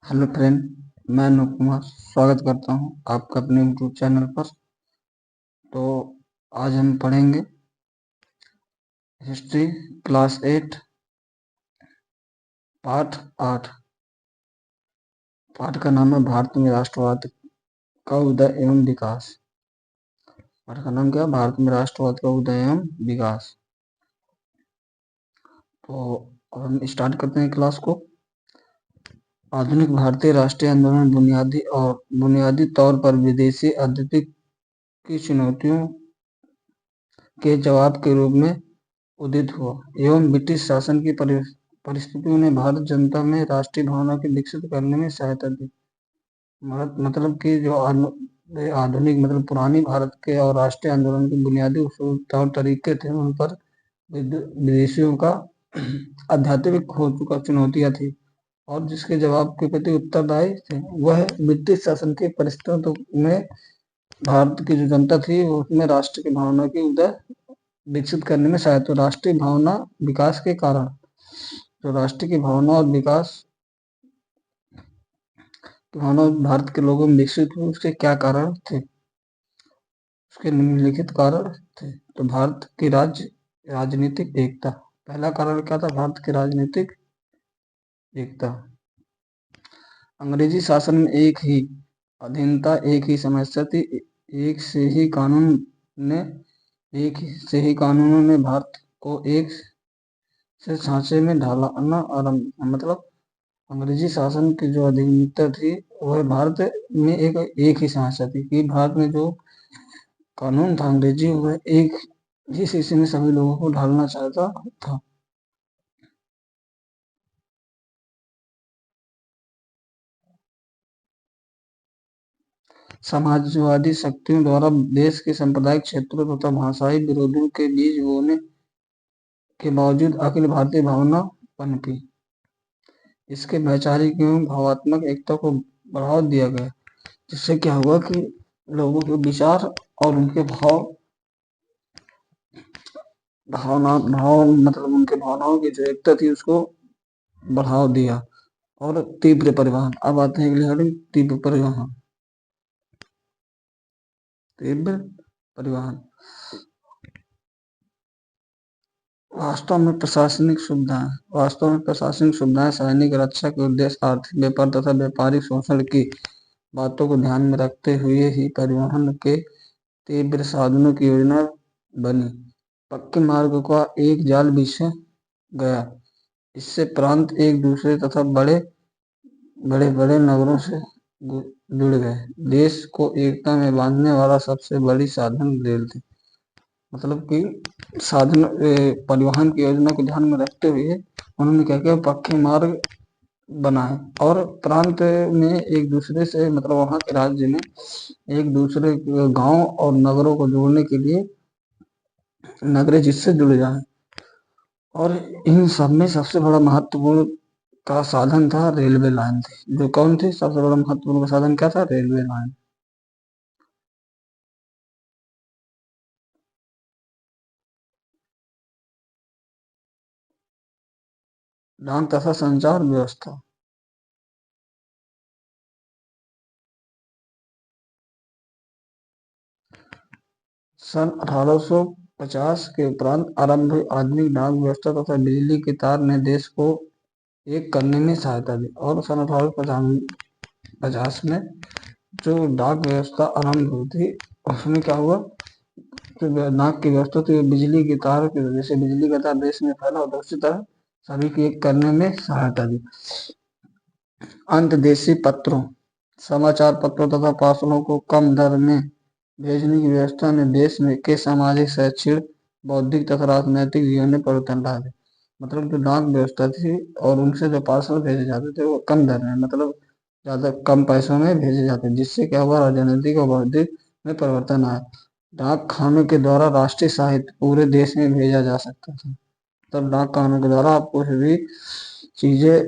Hello friend, मैं अनूप कुमार स्वागत करता हूं आपका अपने यूट्यूब चैनल पर। तो आज हम पढ़ेंगे हिस्ट्री क्लास 8 पाठ 8। पाठ का नाम है भारत में राष्ट्रवाद का उदय एवं विकास। पाठ का नाम क्या है? भारत में राष्ट्रवाद का उदय एवं विकास। तो अब हम स्टार्ट करते हैं क्लास को। आधुनिक भारतीय राष्ट्रीय आंदोलन बुनियादी तौर पर विदेशी आतिथ्य की चुनौतियों के जवाब के रूप में उदित हुआ एवं ब्रिटिश शासन की परिस्थितियों ने भारत जनता में राष्ट्रीय भावना को विकसित करने में सहायता दी। मतलब कि जो आधुनिक मतलब पुरानी भारत के और राष्ट्रीय आंदोलन के बुनियादी उसूल तौर तरीके थे, उन पर विदेशियों का आध्यात्मिक हो चुका चुनौतियां थी और जिसके जवाब के प्रति उत्तरदायी थे। वह ब्रिटिश शासन की परिस्थितियों में भारत की जो जनता थी उसमें राष्ट्र की भावना की उदय विकसित करने में सहायता। राष्ट्रीय भावना विकास के कारण, जो राष्ट्र की भावना और विकास की भावना भारत के लोगों में विकसित हुई, उसके क्या कारण थे? उसके निम्नलिखित कारण थे। तो भारत की राजनीतिक एकता। पहला कारण क्या था? भारत की राजनीतिक एकता। अंग्रेजी शासन में एक ही अधीनता, एक ही समस्या थी। एक से ही कानूनों ने भारत को एक से सांचे में ढालना आरंभ। मतलब अंग्रेजी शासन की जो अधीनता थी वह भारत में एक ही समस्या थी कि भारत में जो कानून था अंग्रेजी, वह एक ही शीशे में सभी लोगों को ढालना चाहता था। समाजवादी शक्तियों द्वारा देश के सांप्रदायिक क्षेत्रों तथा भाषाई विरोधियों के बीच बोने के बावजूद अखिल भारतीय भावना पनपी। इसके वैचारिक एवं भावात्मक एकता को बढ़ावा दिया गया, जिससे क्या हुआ कि लोगों के विचार और उनके मतलब उनके भावनाओं की जो एकता थी उसको बढ़ावा दिया। और तीव्र परिवहन। अब आते हैं अगले हेडिंग, तीव्र परिवहन। तीव्र परिवहन वास्तव में प्रशासनिक सुविधाएं सैनिक रक्षा के उद्देश्य, आर्थिक व्यापार तथा व्यापारिक शोषण की बातों को ध्यान में रखते हुए ही परिवहन के तीव्र साधनों की योजना बनी। पक्के मार्ग का एक जाल बिछा गया। इससे प्रांत एक दूसरे तथा बड़े बड़े नगरों से जुड़ गए। देश को एकता में बांधने वाला सबसे बड़ी साधन रेल थी। मतलब कि परिवहन की योजना को ध्यान में रखते हुए उन्होंने क्या किया? पक्के मार्ग बनाए और प्रांत में एक दूसरे से, मतलब वहां के राज्य में एक दूसरे गांव और नगरों को जोड़ने के लिए नगरें जिससे जुड़ जाए। और इन सब में सबसे बड़ा महत्वपूर्ण का साधन था रेलवे लाइन थी। जो कौन थी? सबसे बड़ा महत्वपूर्ण का साधन क्या था? Railway line. डाक तथा संचार व्यवस्था। सन 1850 के उपरांत आरंभ हुई आधुनिक डाक व्यवस्था तथा बिजली के तार ने देश को एक करने में सहायता दी। और सन 1850 में जो डाक व्यवस्था आरंभ हुई थी उसमें क्या हुआ? जो डाक की व्यवस्था थी बिजली के तार की वजह से, बिजली का तार देश में फैला और दूसरी तरह सभी को एक करने में सहायता दी। अंतदेशी पत्रों, समाचार पत्रों तथा पार्सलों को कम दर में भेजने की व्यवस्था ने देश में के सामाजिक, शैक्षणिक, बौद्धिक तथा राजनैतिक जीवन में परिवर्तन ला दिया। मतलब जो डाक व्यवस्था थी और उनसे जो पार्सल भेजे जाते थे वो कम दर में, मतलब ज्यादा कम पैसों में भेजे जाते, जिससे क्या हुआ? राजनीतिक और बौद्धिक में परिवर्तन आया। डाक खानों के द्वारा राष्ट्रीय साहित्य पूरे देश में भेजा जा सकता था। तब डाक खानों के द्वारा आप कुछ भी चीजें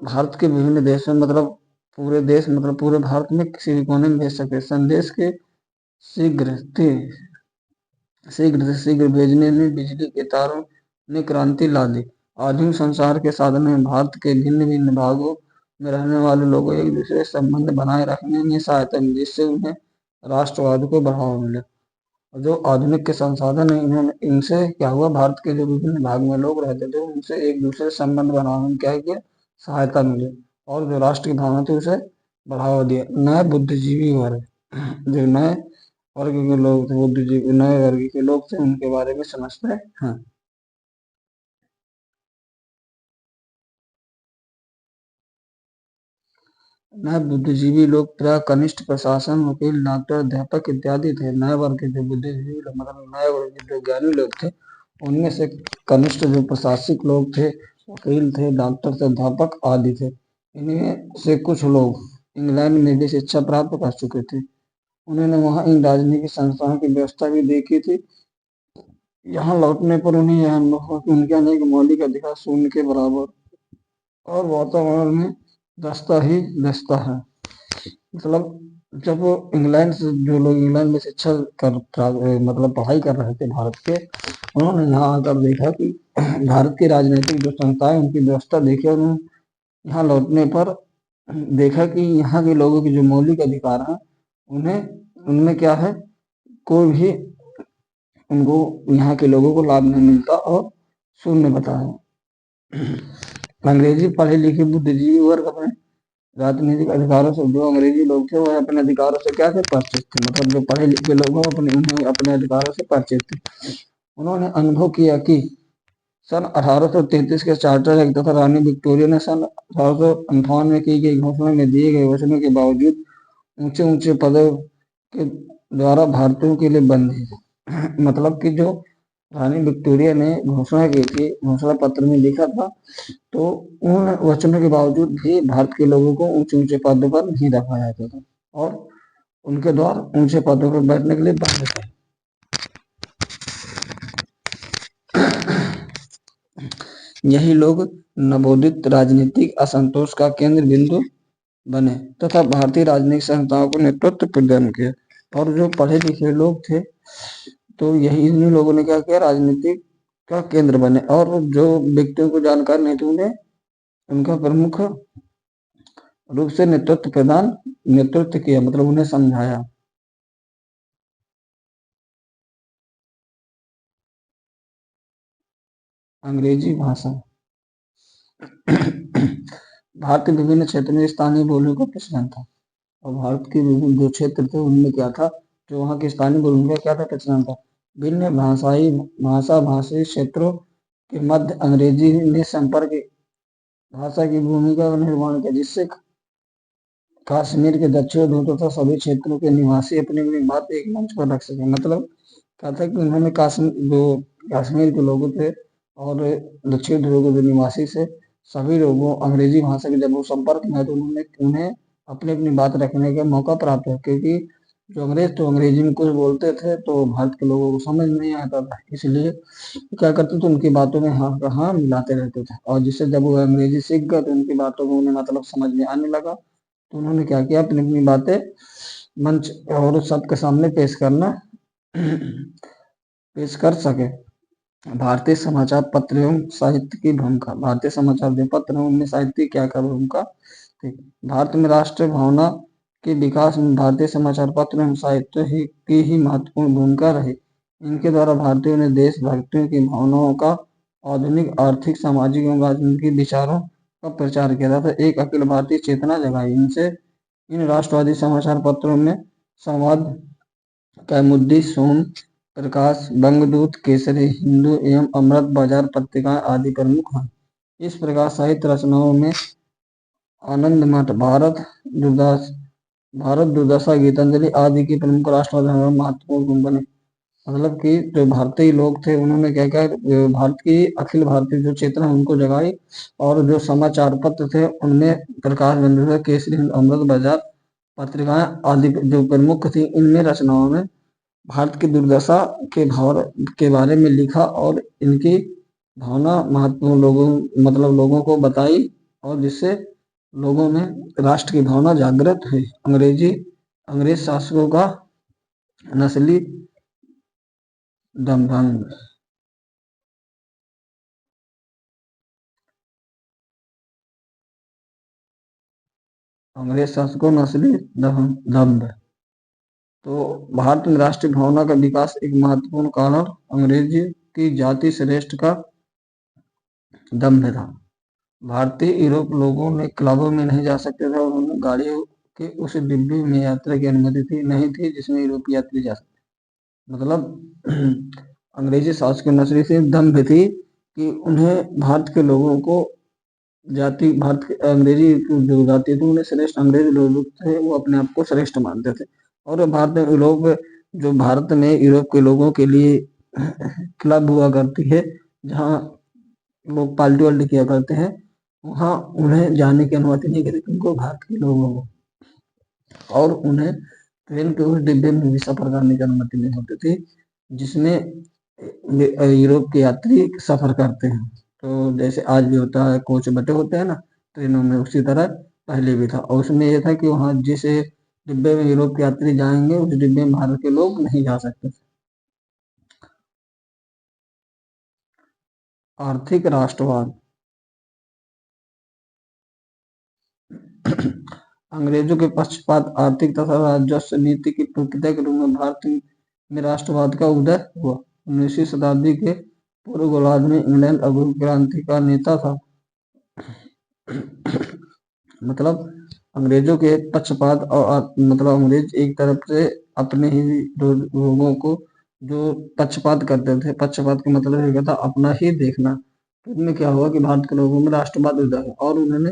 भारत के विभिन्न देशों, मतलब पूरे देश, मतलब पूरे भारत में किसी भी कोने में भेज सकते। संदेश के शीघ्र से शीघ्र भेजने में बिजली के तारों ने क्रांति ला दी। आधुनिक संचार के साधन में भारत के भिन्न भिन्न भागों में रहने वाले लोगों एक दूसरे से संबंध बनाए रखने में सहायता मिली, जिससे उन्हें राष्ट्रवाद को बढ़ावा मिला। और जो आधुनिक के संसाधन है, इन्होंने इनसे क्या हुआ, भारत के जो विभिन्न भाग में लोग रहते थे उनसे एक दूसरे से संबंध बनाने में क्या किया, सहायता मिली, और जो राष्ट्र की भावना थी उसे बढ़ावा दिया। नए बुद्धिजीवी वर्ग, जो नए वर्ग के लोग थे, बुद्धिजीवी नए वर्ग के लोग थे, उनके बारे में समझते हैं। नए बुद्धिजीवी लोग प्राय कनिष्ठ प्रशासन, वकील, डॉक्टर, अध्यापक इत्यादि थे। नए वर्ग के जो बुद्धिजीवी लोग, मतलब नए वर्ग के जो ज्ञानी लोग थे, उनमें से कनिष्ठ जो प्रशासक लोग थे, वकील थे, डॉक्टर थे, अध्यापक आदि थे। इनमें से कुछ लोग इंग्लैंड में भी शिक्षा प्राप्त कर चुके थे। उन्होंने वहां इन राजनीतिक संस्थाओं की व्यवस्था भी देखी थी। यहाँ लौटने पर उन्हें यह अनुभव हुआ कि उनके अनेक मौलिक अधिकार शून्य के बराबर और वातावरण में दस्ता ही दस्ता है। मतलब जब वो इंग्लैंड से, जो लोग इंग्लैंड में शिक्षा मतलब पढ़ाई कर रहे थे भारत के, उन्होंने यहाँ आकर देखा कि भारत की राजनीतिक जो संस्थाएं, उनकी व्यवस्था देखी, और उन्होंने यहाँ लौटने पर देखा कि यहाँ के लोगों के जो मौलिक अधिकार हैं, उन्हें उनमें क्या है, कोई भी उनको यहाँ के लोगों को लाभ नहीं मिलता और शून्य बताया। अंग्रेजी पढ़े लिखे बुद्धिजीवी वर्ग अपने राजनीतिक अधिकारों से, जो अंग्रेजी लोग थे वह अपने अधिकारों से क्या थे, परिचित थे। मतलब जो पढ़े लिखे लोग हैं अपने उन्हें अपने अधिकारों से परिचित थे। उन्होंने अनुभव किया कि सन 1833 के चार्टर एक्ट तथा रानी विक्टोरिया ने सन 1858 में की गई घोषणा में दिए गए वचनों के बावजूद ऊंचे ऊंचे पदों के द्वारा भारतीयों के लिए बंद है। मतलब कि जो रानी विक्टोरिया ने घोषणा की थी, घोषणा पत्र में लिखा था, तो उन वचनों के बावजूद भी भारत के लोगों को ऊंचे ऊंचे पदों पर नहीं रखा जाता था, और उनके द्वारा ऊंचे पदों पर बैठने के लिए बंद थे। यही लोग नवोदित राजनीतिक असंतोष का केंद्र बिंदु बने तथा भारतीय राजनीतिक संस्थाओं को नेतृत्व प्रदान किया। और जो पढ़े लिखे लोग थे, तो यही इन्हीं लोगों ने क्या किया, राजनीतिक का केंद्र बने, और जो व्यक्तियों को जानकारी नहीं थी उन्हें उनका प्रमुख रूप से नेतृत्व किया, मतलब उन्हें समझाया। अंग्रेजी भाषा भारत के विभिन्न क्षेत्रों में स्थानीय बोलियों का प्रचलन था। और भारत के विभिन्न जो क्षेत्र थे उनमें क्या था, जो वहाँ की स्थानीय बोलियों का क्या था, प्रचलन था। भिन्न भाषाई क्षेत्रों के मध्य अंग्रेजी ने संपर्क भाषा की भूमिका का निर्माण किया, जिससे कश्मीर के दक्षिण ध्रुव तथा सभी क्षेत्रों के निवासी अपनी अपनी बात एक मंच पर रख सके। मतलब क्या था कि उन्होंने कश्मीर के लोग थे और दक्षिण ध्रुव के जो निवासी से सभी लोगों अंग्रेजी भाषा के जब वो संपर्क में आए, तो उन्होंने उन्हें अपनी अपनी बात रखने का मौका प्राप्त हुआ, क्योंकि जो अंग्रेज तो अंग्रेजी में कुछ बोलते थे तो भारत के लोगों को समझ नहीं आता था। इसलिए क्या करते थे, उनकी बातों में हाँ का हाँ मिलाते रहते थे, और जिससे जब वो अंग्रेजी सीख गए तो उनकी बातों को उन्हें मतलब समझ में आने लगा। तो उन्होंने क्या किया, अपनी अपनी बातें मंच और सबके सामने पेश कर सके। भारतीय समाचार पत्र एवं साहित्य की भूमिका, भारतीय समाचार जो पत्र है उनमें साहित्य क्या क्या भूमिका थी। भारत में राष्ट्रीय भावना के विकास में भारतीय समाचार पत्र एवं साहित्य की ही महत्वपूर्ण भूमिका रही। इनके द्वारा भारतीयों ने देशभक्तियों की भावनाओं का, आधुनिक आर्थिक सामाजिक एवं राजनीतिक विचारों का प्रचार किया था, एक अखिल भारतीय चेतना जगाई। इनसे इन राष्ट्रवादी समाचार पत्रों में संवाद, कैमुदी, सोम प्रकाश, बंगदूत, केसरी, हिंदू एवं अमृत बाजार पत्रिकाएं आदि प्रमुख हैं। इस प्रकार साहित्य रचनाओं में आनंद मठ, भारत दुर्दशा, गीतांजलि आदि की प्रमुख राष्ट्रवाद महत्वपूर्ण भूमिका बने। मतलब कि जो भारतीय लोग थे उन्होंने क्या क्या भारत की अखिल भारतीय जो चेतना है उनको जगाई, और जो समाचार पत्र थे उनमें प्रकाश, बंधुता, केसरी, अमृत बाजार पत्रिकाएं आदि जो प्रमुख थी, इनमें रचनाओं में भारत की दुर्दशा के बारे में लिखा, और इनकी भावना महत्वपूर्ण लोगों को बताई, और जिससे लोगों में राष्ट्र की भावना जागृत हुई। अंग्रेज शासकों का नस्ली दमन। अंग्रेज शासकों में असली दम्भ। तो भारत में राष्ट्रीय भावना का विकास एक महत्वपूर्ण कारण अंग्रेजी की जाति श्रेष्ठ का दम्भ था। भारतीय यूरोप लोगों ने क्लबों में नहीं जा सकते थे और उन्हें गाड़ियों के उस डिब्बे में यात्रा की अनुमति नहीं थी जिसमें यूरोपीय यात्री जा सकते। मतलब अंग्रेजी शासकों की नस्री से दम्भ थी कि उन्हें भारत के लोगों को जाति भारत के अंग्रेजी जो जाति थी उन्हें श्रेष्ठ अंग्रेजी लोग थे वो अपने आप को श्रेष्ठ मानते थे और भारत में लोग जो भारत में यूरोप के लोगों के लिए क्लब हुआ करती है जहाँ लोग पार्टी वाल्टी किया करते हैं वहाँ उन्हें जाने की अनुमति नहीं थी उनको भारत के लोगों को और उन्हें ट्रेन के उस डिब्बे में भी सफर करने की अनुमति नहीं होती थी जिसमें यूरोप के यात्री सफर करते हैं। तो जैसे आज भी होता है कोच बटे होते हैं ना ट्रेनों में उसी तरह पहले भी था और उसमें यह था कि वहाँ जिस डिब्बे में यूरोप के यात्री जाएंगे उस डिब्बे में भारत के लोग नहीं जा सकते। आर्थिक राष्ट्रवाद। अंग्रेजों के पक्षपात आर्थिक तथा राजस्व नीति की प्रक्रिया के रूप में भारत में राष्ट्रवाद का उदय हुआ। 19वीं शताब्दी के पूर्व गोलार्ध में इंग्लैंड अभ्युदय क्रांति का नेता था। मतलब अंग्रेजों के पक्षपात और मतलब अंग्रेज एक तरफ से अपने ही लोगों को जो पक्षपात करते थे पक्षपात का मतलब ये था अपना ही देखना। तो इसमें क्या हुआ कि भारत के लोगों में राष्ट्रवाद उदय हुआ और उन्होंने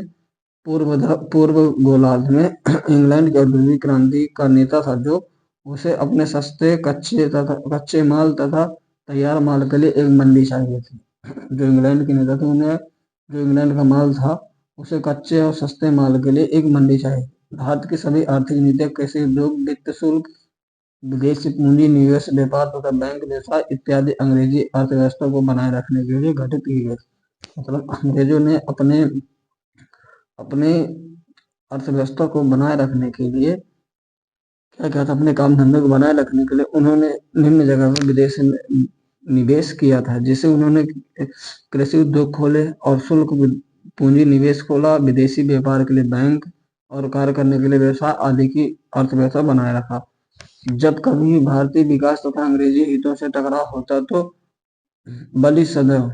पूर्व गोलार्ध में इंग्लैंड की औद्योगिक क्रांति का नेता था जो उसे अपने सस्ते कच्चे माल तथा तैयार माल के लिए एक मंडी चाहिए थी। जो इंग्लैंड के नेता थे उन्हें जो इंग्लैंड का माल था उसे कच्चे और सस्ते माल के लिए एक मंडी चाहिए। भारत की सभी आर्थिक नीतियां कृषि उद्योग वित्त शुल्क विदेशी पूंजी निवेश व्यापार तथा बैंक व्यवसाय इत्यादि अंग्रेजी अर्थव्यवस्था को बनाए रखने के लिए गठित की गई। मतलब अंग्रेजों ने अपने अपने अर्थव्यवस्था को बनाए रखने के लिए क्या क्या था अपने काम धंधे को बनाए रखने के लिए उन्होंने निम्न जगह में विदेश में निवेश किया था जिसे उन्होंने कृषि उद्योग खोले और शुल्क पूंजी निवेश खोला विदेशी व्यापार के लिए बैंक और कार्य करने के लिए व्यवसाय आदि की अर्थव्यवस्था बनाए रखा। जब कभी भारतीय विकास तथा अंग्रेजी हितों से टकराव होता तो बलि सदैव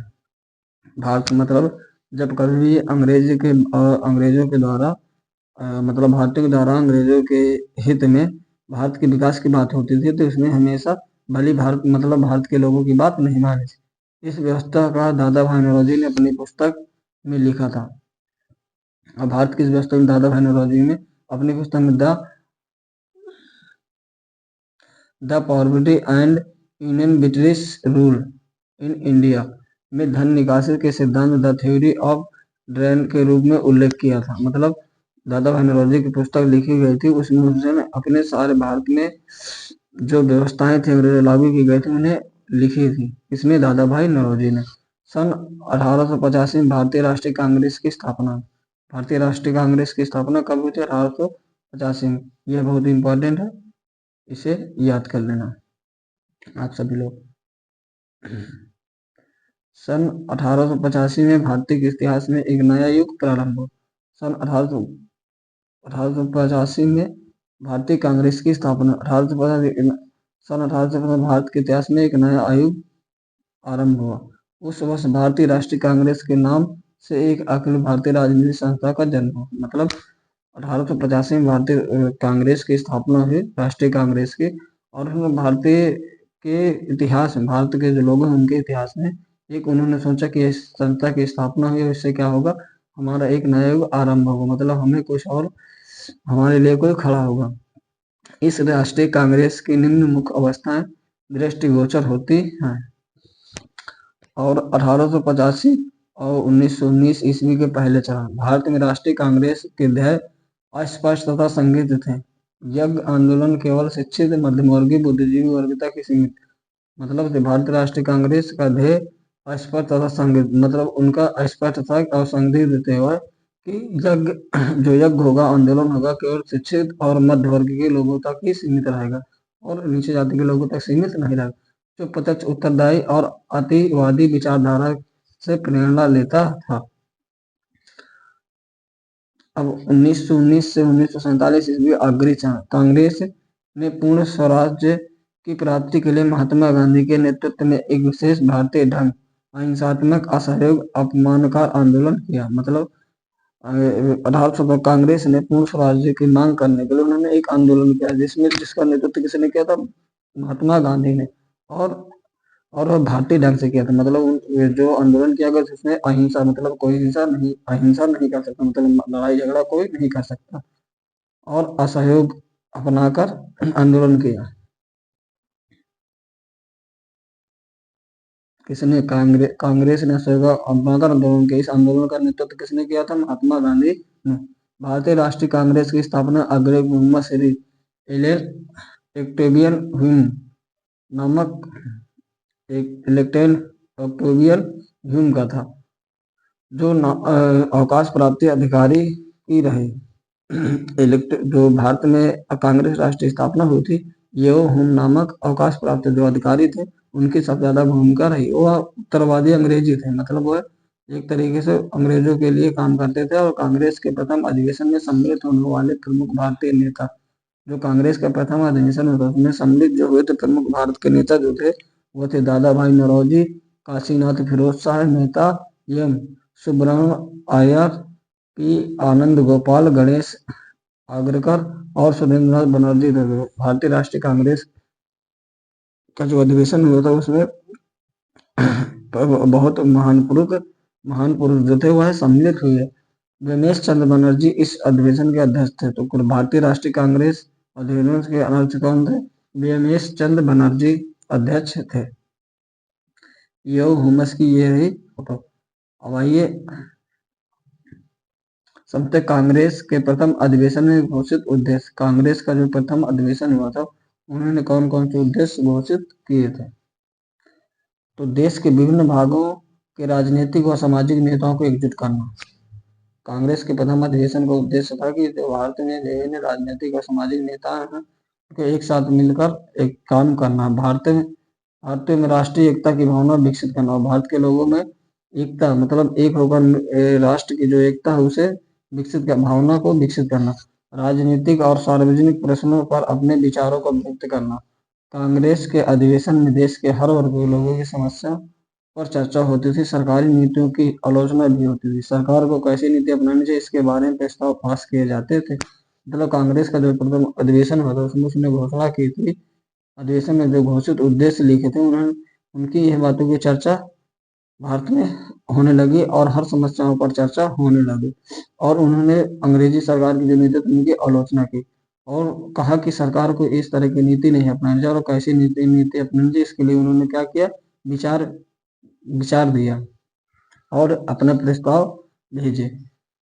भारत मतलब जब कभी भी अंग्रेजों के द्वारा मतलब भारतीय के द्वारा अंग्रेजों के हित में भारत के विकास की बात होती थी तो इसमें हमेशा भली भारत मतलब भारत के लोगों की बात नहीं मानी थी। इस व्यवस्था का दादा भाई नौरोजी ने अपनी पुस्तक में लिखा था। और भारत की इस व्यवस्था में दादा भाई नौरोजी ने अपनी पुस्तक में the poverty and union British rule in India में धन निकासी के सिद्धांत द थ्योरी ऑफ ड्रेन के रूप में उल्लेख किया था। मतलब दादा भाई नौरोजी की पुस्तक लिखी गई थी उसमें उन्होंने अपने सारे भारत में जो व्यवस्थाएं थी अंग्रेज लागू की गई थी उन्हें लिखी थी। इसमें दादा भाई नौरोजी ने सन 1885 में भारतीय राष्ट्रीय कांग्रेस की स्थापना भारतीय राष्ट्रीय कांग्रेस की स्थापना कब हुई थी 1885 में। यह बहुत इंपॉर्टेंट है इसे याद कर लेना आप सभी लोग। सन 1885 में भारतीय के इतिहास में एक नया युग प्रारंभ हुआ। सन 1885 में भारतीय कांग्रेस की स्थापना सन 1850 भारत के इतिहास में एक नया युग आरंभ हुआ। उस वर्ष भारतीय राष्ट्रीय कांग्रेस के नाम से एक अखिल भारतीय राजनीतिक संस्था का जन्म हुआ। मतलब 1885 में भारतीय कांग्रेस की स्थापना हुई राष्ट्रीय कांग्रेस की और भारतीय के इतिहास में भारत के जो लोग हैं उनके इतिहास में एक उन्होंने सोचा कि इस संस्था की स्थापना हुई इससे क्या होगा हमारा एक नया युग आरंभ होगा मतलब हमें कुछ और हमारे लिए कोई खड़ा होगा। इस राष्ट्रीय कांग्रेस की निम्न मुख्य अवस्थाएं दृष्टिगोचर होती हैं और 1885 और 1919 ईस्वी के पहले चरण भारत में राष्ट्रीय कांग्रेस के ध्येय अस्पष्ट तथा संदिग्ध थे। यज्ञ आंदोलन केवल शिक्षित मध्यमवर्गीय बुद्धिजीवी वर्ग तक सीमित मतलब भारतीय राष्ट्रीय कांग्रेस का ध्येय अस्पष्ट तथा संदिग्ध मतलब उनका अस्पष्ट था और संदिग्ध थे वह कि यज्ञ होगा आंदोलन होगा केवल शिक्षित और मध्य वर्ग के लोगों तक ही सीमित रहेगा और नीचे जाति के लोगों तक सीमित नहीं रहेगा जो प्रत्यक्ष उत्तरदायी और अतिवादी विचारधारा से प्रेरणा लेता था। अब 1919 से 1947 ईस्वी कांग्रेस ने पूर्ण स्वराज्य की प्राप्ति के लिए महात्मा गांधी के नेतृत्व में एक विशेष भारतीय ढंग अहिंसात्मक असहयोग अपमानकार आंदोलन किया। मतलब 1800 कांग्रेस ने पूर्ण स्वराज्य की मांग करने के लिए उन्होंने एक आंदोलन किया जिसका नेतृत्व किसने किया था? महात्मा गांधी ने। और वह भारतीय ढंग से किया था। मतलब जो आंदोलन किया गया जिसमें अहिंसा, मतलब कोई अहिंसा नहीं कर सकता, मतलब लड़ाई झगड़ा कोई नहीं कर सकता, और असहयोग अपनाकर आंदोलन किया। किसने? कांग्रेस ने असहयोग अपनाकर आंदोलन किया। इस आंदोलन का नेतृत्व किसने किया था? महात्मा गांधी ने। भारतीय राष्ट्रीय कांग्रेस की स्थापना अग्रणी मोहम्मद श्री इलेक्टेबियन ह्यूम नामक इलेक्टेन ऑक्टोबियल ह्यूम का था, जो अवकाश प्राप्ति अधिकारी की रहे। जो भारत में कांग्रेस राष्ट्रीय स्थापना हुई थी, ये हुम नामक अवकाश प्राप्त जो अधिकारी थे, उनकी सबसे ज्यादा भूमिका रही। वो उत्तरवादी अंग्रेजी थे, मतलब वो एक तरीके से अंग्रेजों के लिए काम करते थे। और कांग्रेस के प्रथम अधिवेशन में सम्मिलित होने वाले प्रमुख भारतीय नेता, जो कांग्रेस का प्रथम अधिवेशन होता उसमें सम्मिलित जो हुए थे प्रमुख भारत के नेता जो थे, वो थे दादा भाई नौरोजी, काशीनाथ फिरोज शाह मेहता, एम सुब्रमण्य अय्यर, पी आनंद गोपाल, गणेश आगरकर और सुरेंद्रनाथ बनर्जी थे। भारतीय राष्ट्रीय कांग्रेस का जो अधिवेशन हुआ था उसमें बहुत महान पुरुष जो थे वह सम्मिलित हुए। रमेश चंद्र बनर्जी इस अधिवेशन के अध्यक्ष थे। तो भारतीय राष्ट्रीय कांग्रेस अधिवेशन के अध्यक्ष कौन थे? रमेश चंद्र बनर्जी अध्यक्ष थे। ये हुमस की ये रही फोटो। अब आइए सबसे कांग्रेस के प्रथम अधिवेशन में घोषित उद्देश्य। कांग्रेस का जो प्रथम अधिवेशन हुआ था उन्होंने कौन कौन से उद्देश्य घोषित किए थे? तो देश के विभिन्न भागों के राजनीतिक व सामाजिक नेताओं को एकजुट करना। कांग्रेस के प्रथम अधिवेशन का उद्देश्य था कि जो भारत में विभिन्न राजनीतिक और सामाजिक नेता हैं उनको एक साथ मिलकर एक काम करना। भारत में राष्ट्रीय एकता की भावना विकसित करना और भारत के लोगों में एकता, मतलब एक होकर राष्ट्र की जो एकता है उसे भावना को विकसित करना। राजनीतिक और सार्वजनिक प्रश्नों पर अपने विचारों को व्यक्त करना। कांग्रेस के अधिवेशन में देश के हर वर्ग के लोगों की समस्या पर चर्चा होती थी। सरकारी नीतियों की आलोचना भी होती थी। सरकार को कैसी नीति अपनानी चाहिए इसके बारे में प्रस्ताव पास किए जाते थे। मतलब कांग्रेस का जो प्रथम अधिवेशन हुआ था उसमें उसने घोषणा की थी। अधिवेशन में जो घोषित उद्देश्य लिखे थे उन्होंने उनकी यह बातों की चर्चा भारत में होने लगी और हर समस्याओं पर चर्चा होने लगी। और उन्होंने अंग्रेजी सरकार की जो नीति थी उनकी आलोचना की और कहा कि सरकार को इस तरह की नीति नहीं अपनानी चाहिए और कैसी नीति अपनानी चाहिए इसके लिए उन्होंने क्या किया? विचार दिया और अपना प्रस्ताव भेजे।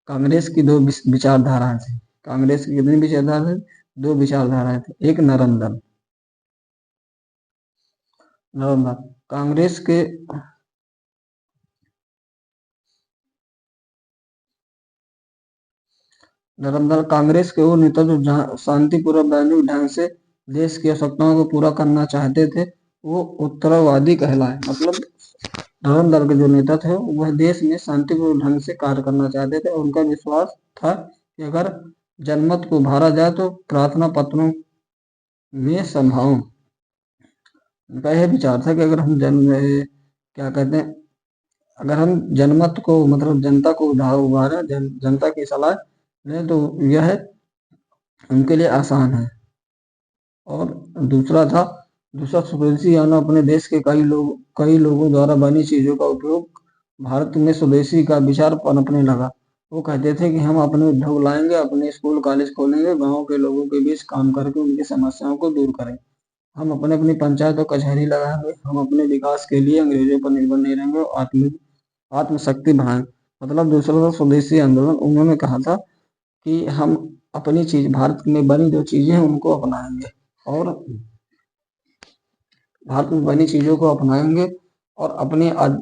कांग्रेस की दो विचारधाराएं थी। कांग्रेस की कितनी विचारधारा थी? दो विचारधाराएं थी। एक नरम दल। कांग्रेस के नरम दल कांग्रेस के वो नेता जो शांतिपूर्वक वैज्ञानिक ढंग से देश की आवश्यकताओं को पूरा करना चाहते थे, वो उत्तरवादी कहलाए। मतलब नरम दल के जो नेता थे वह देश में शांतिपूर्ण ढंग से कार्य करना चाहते थे और उनका विश्वास था कि अगर जनमत को भरा जाए तो प्रार्थना पत्रों में संभाव। उनका यह विचार था कि अगर हम क्या कहते हैं, अगर हम जनमत को, मतलब जनता को उभारे, जनता की सलाह लें तो यह उनके लिए आसान है। और दूसरा स्वदेशी आना। अपने देश के कई लोगों द्वारा बनी चीजों का उपयोग भारत में स्वदेशी का विचार पनपने लगा। वो कहते थे कि हम अपने उद्योग लाएंगे, अपने स्कूल कॉलेज खोलेंगे, गांव के लोगों के बीच काम करके उनकी समस्याओं को दूर करें। हम अपनी पंचायत और कचहरी लगाएंगे। हम अपने विकास के लिए अंग्रेजों पर निर्भर नहीं रहेंगे और आत्मशक्ति बढ़ाएंगे। मतलब दूसरा था स्वदेशी आंदोलन। उन्होंने कहा था कि हम अपनी चीज, भारत में बनी जो चीजें हैं उनको अपनाएंगे और भारत में बनी चीजों को अपनाएंगे और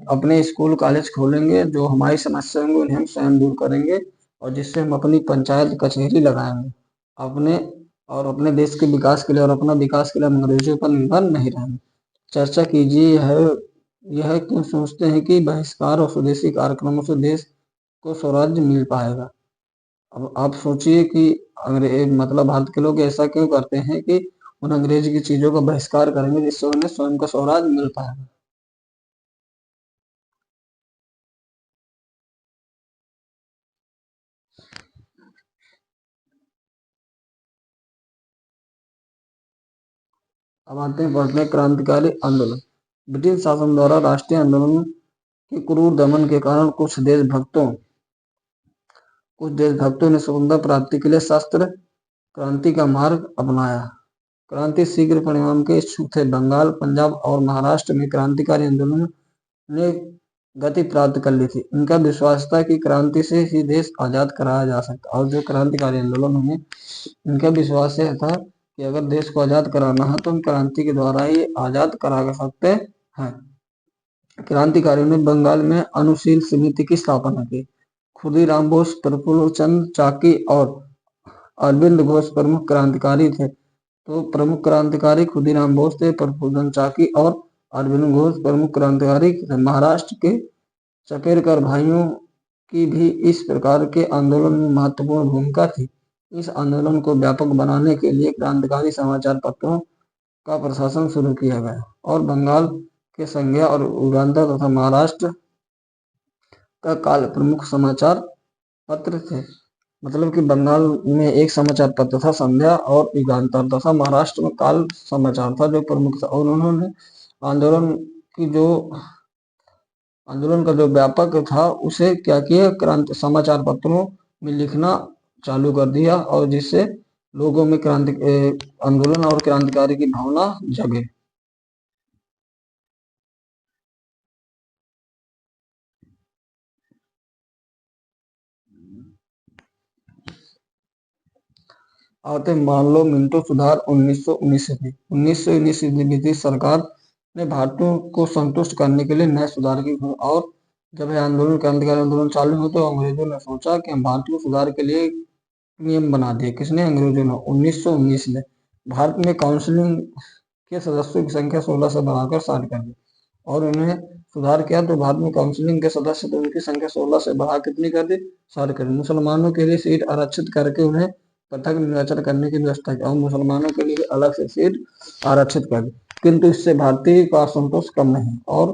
अपने स्कूल कॉलेज खोलेंगे। जो हमारी समस्या होंगी उन्हें हम स्वयं दूर करेंगे और जिससे हम अपनी पंचायत कचहरी लगाएंगे अपने देश के विकास के लिए और अपना विकास के लिए हम अंग्रेजों पर निर्भर नहीं रहेंगे। चर्चा कीजिए यह क्यों सोचते हैं कि बहिष्कार और स्वदेशी कार्यक्रमों से देश को स्वराज्य मिल पाएगा। अब आप सोचिए कि अंग्रेज मतलब भारत के लोग ऐसा क्यों करते हैं कि उन अंग्रेज की चीजों का बहिष्कार करेंगे जिससे उन्हें स्वयं का स्वराज मिल पाएगा। अब आते हैं पढ़ते हैं क्रांतिकारी आंदोलन। ब्रिटिश शासन द्वारा राष्ट्रीय आंदोलन के क्रूर दमन के कारण कुछ देशभक्तों ने स्वतंत्रता प्राप्ति के लिए शस्त्र क्रांति का मार्ग अपनाया। क्रांति शीघ्र परिणाम के इच्छुक थे। बंगाल, पंजाब और महाराष्ट्र में क्रांतिकारी आंदोलन ने गति प्राप्त कर ली थी। इनका विश्वास था कि क्रांति से ही देश आजाद कराया जा सकता। और जो क्रांतिकारी आंदोलन हुए, इनका विश्वास यह था कि अगर देश को आजाद कराना है तो हम क्रांति के द्वारा ही आजाद करा सकते हैं। क्रांतिकारियों ने बंगाल में अनुशील समिति की स्थापना की। खुदीराम बोस, प्रफुल्ल चंद्र चाकी और अरविंद घोष प्रमुख क्रांतिकारी थे। तो प्रमुख क्रांतिकारी खुदीराम बोस थे, प्रफुल्ल चाकी और अरविंद घोष प्रमुख क्रांतिकारी थे। महाराष्ट्र के चपेरकर भाइयों की भी इस प्रकार के आंदोलन में महत्वपूर्ण भूमिका थी। इस आंदोलन को व्यापक बनाने के लिए क्रांतिकारी समाचार पत्रों का प्रशासन शुरू किया गया और बंगाल के संज्ञा और उगांडा तथा महाराष्ट्र का काल प्रमुख समाचार पत्र थे। मतलब कि बंगाल में एक समाचार पत्र था संध्या और युगांतर तथा महाराष्ट्र में काल समाचार था जो प्रमुख था। और उन्होंने आंदोलन की जो आंदोलन का जो व्यापक था उसे क्या किया, क्रांति समाचार पत्रों में लिखना चालू कर दिया और जिससे लोगों में क्रांति आंदोलन और क्रांतिकारी की भावना जगे। आते मान लो मिंटो सुधार 1919 ईस्वी। 1919 ईस्वी ब्रिटिश सरकार ने भारतीयों को संतुष्ट करने के लिए नए सुधार की और जब यह आंदोलन क्रांतिकारी आंदोलन चालू हुआ तो अंग्रेजों ने सोचा कि हम भारतीय सुधार के लिए नियम बना दिए। किसने? अंग्रेजों ने। 1919 में भारत में काउंसिलिंग के सदस्यों की संख्या 16 से बढ़ाकर 60 कर दी और उन्हें सुधार किया तो भारत में काउंसिलिंग के सदस्य तो उनकी संख्या 16 से बढ़ा कितनी कर दी? 60 कर दी। मुसलमानों के लिए सीट आरक्षित करके उन्हें पृथक निर्वाचन करने की व्यवस्था की और मुसलमानों के लिए अलग से सीट आरक्षित कर दी। किंतु इससे भारतीय का असंतोष कम नहीं और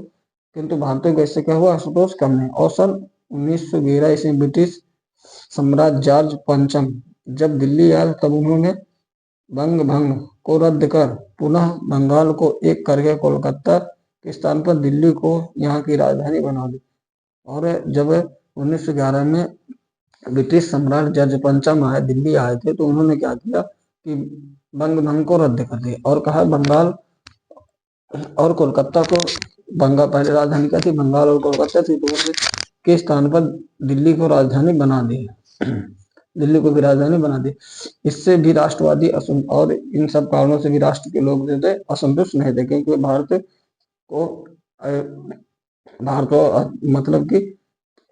किंतु भारतीयों को इससे क्या हुआ? असंतोष कम नहीं। और सन 1911 ईस्वी ब्रिटिश सम्राट जॉर्ज पंचम जब दिल्ली आए तब उन्होंने बंग भंग को रद्द कर पुनः बंगाल को एक करके कोलकाता के स्थान पर दिल्ली को यहाँ की राजधानी बना दी। और जब 1911 में ब्रिटिश सम्राट जॉर्ज पंचम दिल्ली आए थे तो उन्होंने क्या किया कि बंग भंग को रद्द कर दिया और कहा बंगाल और कोलकाता को बंगाल पहले राजधानी क्या थी? बंगाल और कोलकाता थी तो के स्थान पर दिल्ली को राजधानी बना दी। दिल्ली को भी राजधानी बना दी। इससे भी राष्ट्रवादी और इन सब कारणों से भी राष्ट्र के लोग जो थे असंतुष्ट नहीं थे क्योंकि को भारत को मतलब कि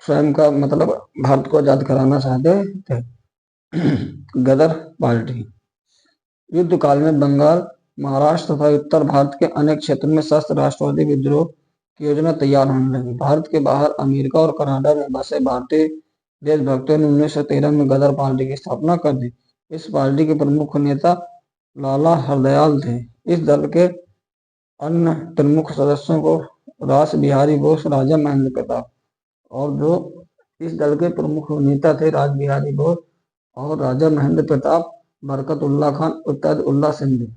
स्वयं का मतलब भारत को आजाद कराना चाहते थे। गदर पार्टी। युद्ध काल में बंगाल, महाराष्ट्र तथा उत्तर भारत के अनेक क्षेत्रों में सशस्त्र राष्ट्रवादी विद्रोह की योजना तैयार होने लगी। भारत के बाहर अमेरिका और कनाडा में बसे भारतीय देशभक्तों ने 1913 में गदर पार्टी की स्थापना कर दी। इस पार्टी के प्रमुख नेता लाला हरदयाल थे। इस दल के अन्य प्रमुख सदस्यों को रास बिहारी बोस, राजा महेंद्र प्रताप और जो इस दल के प्रमुख नेता थे राज बिहारी बोस और राजा महेंद्र प्रताप, बरकत उल्ला खान इत्यादि उल्ला सिंह,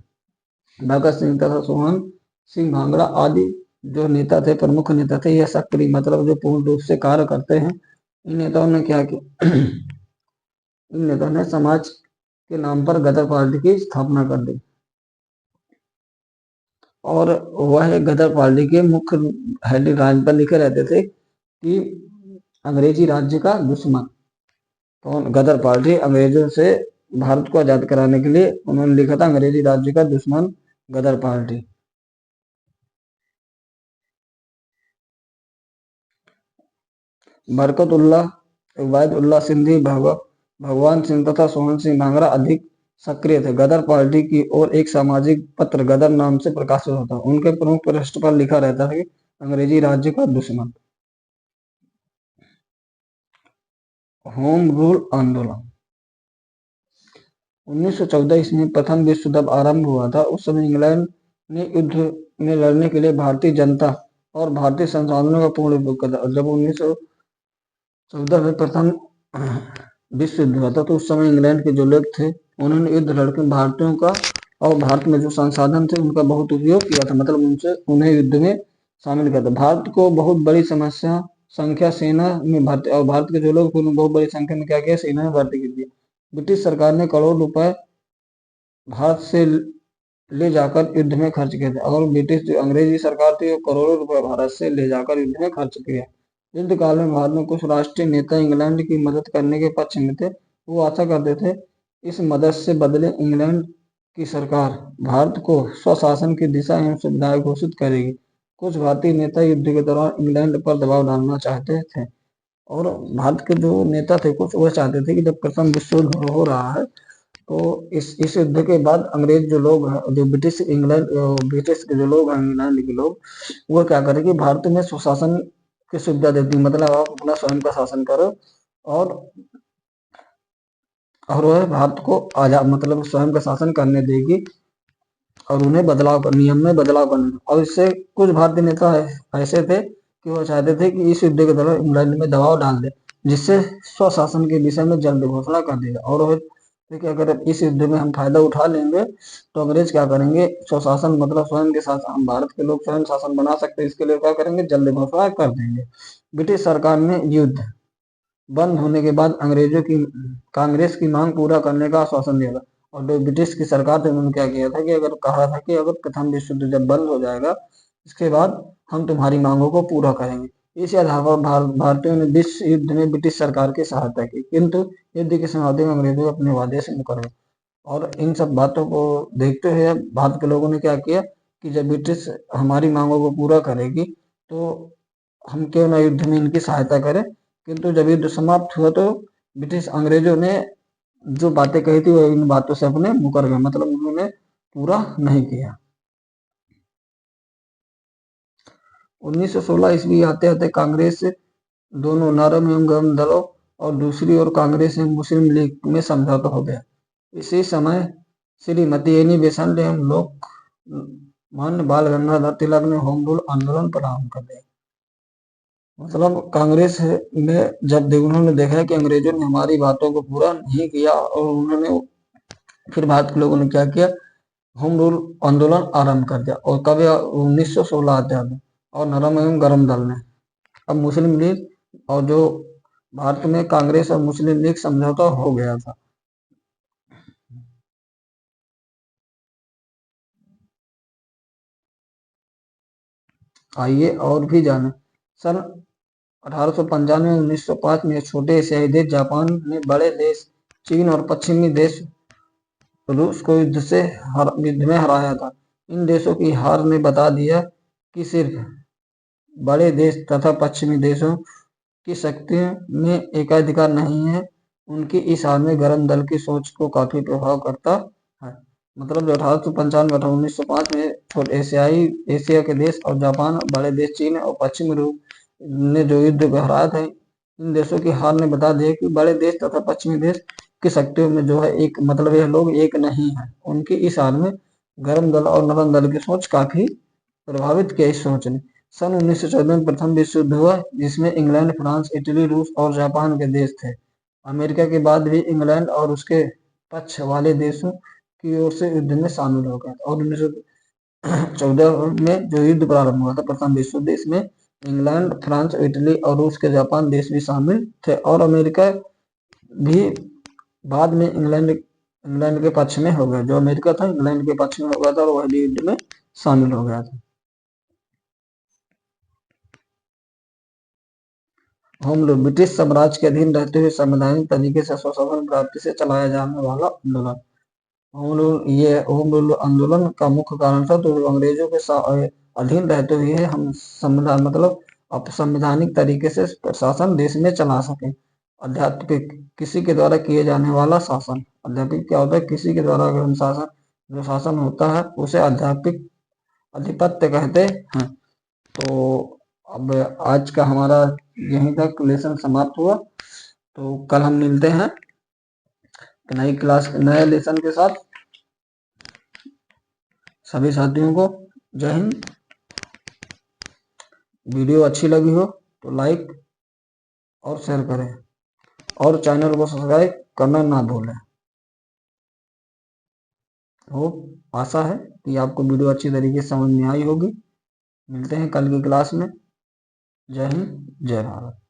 भगत सिंह तथा सोहन सिंह भांगड़ा आदि जो नेता थे, प्रमुख नेता थे, यह सक्रिय मतलब जो पूर्ण रूप से कार्य करते हैं। इन नेताओं ने क्या किया? इन नेताओं ने समाज के नाम पर गदर पार्टी की स्थापना कर दी और वह गदर पार्टी के मुख्य हेडलाइन पर लिखे रहते थे कि अंग्रेजी राज्य का दुश्मन। तो गदर पार्टी अंग्रेजों से भारत को आजाद कराने के लिए उन्होंने लिखा था अंग्रेजी राज्य का दुश्मन गदर पार्टी। बरकत उल्ला, उबैद उल्ला सिंधी, भगवान सिंह तथा सोहन सिंह भांगड़ा अधिक सक्रिय थे। गदर पार्टी की ओर एक सामाजिक पत्र गदर नाम से प्रकाशित होता। उनके प्रमुख पृष्ठ पर लिखा रहता था कि अंग्रेजी राज्य का दुश्मन। होम रूल आंदोलन। 1914 ईस्वी में प्रथम विश्व युद्ध आरंभ हुआ था। उस समय इंग्लैंड ने युद्ध में लड़ने के लिए भारतीय जनता और भारतीय संसाधनों का पूर्ण उपयोग किया था। और जब 1914 में प्रथम विश्व युद्ध हुआ था तो उस समय इंग्लैंड के जो लोग थे उन्होंने युद्ध लड़कर भारतीयों का और भारत में जो संसाधन थे उनका बहुत उपयोग किया था, मतलब उनसे उन्हें युद्ध में शामिल किया था। भारत को बहुत बड़ी समस्या संख्या सेना में भर्ती, और भारत के जो लोग थे उन्होंने बहुत बड़ी संख्या में क्या किया, सेना में भर्ती की थी। ब्रिटिश सरकार ने करोड़ रुपए भारत से ले जाकर युद्ध में खर्च किए थे, और ब्रिटिश जो अंग्रेजी सरकार थी वो करोड़ों रुपए भारत से ले जाकर युद्ध में खर्च किया। युद्ध काल में भारत में कुछ राष्ट्रीय नेता इंग्लैंड की मदद करने के पक्ष में थे। वो आशा करते थे इस मदद से बदले इंग्लैंड की सरकार भारत को स्वशासन की दिशा एवं सुविधाएं घोषित करेगी। कुछ भारतीय नेता युद्ध के दौरान इंग्लैंड पर दबाव डालना चाहते थे, और भारत के जो नेता थे कुछ वो चाहते थे कि जब प्रथम विश्व युद्ध हो रहा है तो इस युद्ध के बाद अंग्रेज जो लोग हैं, जो ब्रिटिश के जो लोग हैं, इंग्लैंड के लोग, वो क्या करें कि भारत में स्वशासन की सुविधा देती, मतलब आप अपना स्वयं का शासन करो, और वह भारत को आजाद मतलब स्वयं का शासन करने देगी, और उन्हें नियम में बदलाव करने। और इससे कुछ भारतीय नेता ऐसे थे कि वो चाहते थे कि इस युद्ध के दौरान इंग्लैंड में दबाव डाल दे जिससे स्वशासन के विषय में जल्द घोषणा कर देगा। और वह देखिए अगर इस युद्ध में हम फायदा उठा लेंगे तो अंग्रेज क्या करेंगे, स्वशासन मतलब स्वयं के शासन, हम भारत के लोग स्वयं शासन बना सकते हैं, इसके लिए क्या करेंगे, जल्द घोषणा कर देंगे। ब्रिटिश सरकार ने युद्ध बंद होने के बाद कांग्रेस की मांग पूरा करने का आश्वासन दिया था। और जो ब्रिटिश की सरकार थी उन्होंने क्या किया था कि कहा था कि अगर प्रथम विश्व युद्ध जब बंद हो जाएगा इसके बाद हम तुम्हारी मांगों को पूरा करेंगे। इस आधार पर भारतीयों ने विश्व युद्ध में ब्रिटिश सरकार की सहायता की, किंतु युद्ध की समाप्ति में अंग्रेजों अपने वादे से मुकर गए। और इन सब बातों को देखते हुए भारत के लोगों ने क्या किया कि जब ब्रिटिश हमारी मांगों को पूरा करेगी तो हम क्यों ना युद्ध में इनकी सहायता करें। किंतु जब युद्ध समाप्त हुआ तो ब्रिटिश अंग्रेजों ने जो बातें कही थी वो इन बातों से अपने मुकर गए, मतलब उन्होंने पूरा नहीं किया। 1916 ईस्वी आते आते कांग्रेस दोनों नरम एवं गरम दलों और दूसरी ओर कांग्रेस एवं मुस्लिम लीग में समझौता हो गया। इसी समय श्रीमती एनी बेसेंट एवं लोकमान्य बाल गंगाधर तिलक ने होम रूल आंदोलन प्रारंभ कर दिया। मतलब कांग्रेस में जब उन्होंने देखा कि अंग्रेजों ने हमारी बातों को पूरा नहीं किया, और उन्होंने फिर भारत के लोगों ने क्या किया, होम रूल आंदोलन आरंभ कर दिया। और कब 1916 आते थे, और नरम एवं गरम दल ने अब मुस्लिम लीग, और जो भारत में कांग्रेस और मुस्लिम लीग समझौता हो गया था। आइए और भी जाने। सन 1895 1905 में छोटे एशियाई देश जापान ने बड़े देश चीन और पश्चिमी देश रूस को युद्ध में हराया था। इन देशों की हार ने बता दिया कि सिर्फ बड़े देश तथा पश्चिमी देशों की शक्ति में एकाधिकार नहीं है, उनकी इस हार में गरम दल की सोच को काफी प्रभाव करता है। मतलब 1895 1905 में छोटे एशिया के देश और जापान, बड़े देश चीन और पश्चिमी रूस ने जो युद्ध को हराया था, इन देशों की हार ने बता दिया कि बड़े देश तथा पश्चिमी देश की शक्तियों में जो है एक मतलब यह लोग एक नहीं है। उनकी इस हार में गरम दल और नरम दल की सोच काफी प्रभावित किया। इस सोच ने सन 1914 में प्रथम विश्व युद्ध हुआ जिसमें इंग्लैंड, फ्रांस, इटली, रूस और जापान के देश थे। अमेरिका के बाद भी इंग्लैंड और उसके पक्ष वाले देशों की ओर से युद्ध में शामिल हो गए। और 1914 में जो युद्ध प्रारंभ हुआ था प्रथम विश्व युद्ध, इसमें इंग्लैंड, फ्रांस, इटली और रूस के जापान देश भी शामिल थे, और अमेरिका भी बाद में इंग्लैंड के पक्ष में हो गया। जो अमेरिका था इंग्लैंड के पक्ष में हो गया था और वह भी युद्ध में शामिल हो गया था। होम रूल ब्रिटिश साम्राज्य के अधीन रहते हुए संवैधानिक तरीके से स्वशासन प्राप्ति से चलाया जाने वाला आंदोलन। होम रूल आंदोलन का मुख्य कारण था तो अंग्रेजों के अधीन रहते हुए हम संविधान मतलब संवैधानिक तरीके से प्रशासन देश में चला सके। अध्यात्मिक किसी के द्वारा किए जाने वाला शासन। अध्यात्मिक क्या होता है, किसी के द्वारा अगर शासन जो शासन होता है उसे आध्यात्मिक अधिपत्य कहते हैं। तो अब आज का हमारा यहीं तक लेसन समाप्त हुआ, तो कल हम मिलते हैं। नई क्लास नए लेसन के साथ सभी साथियों को जय हिंद। वीडियो अच्छी लगी हो तो लाइक और शेयर करें और चैनल को सब्सक्राइब करना ना भूलें। होप आशा है कि आपको वीडियो अच्छी तरीके से समझ में आई होगी। मिलते हैं कल की क्लास में। जय हिंद, जय भारत।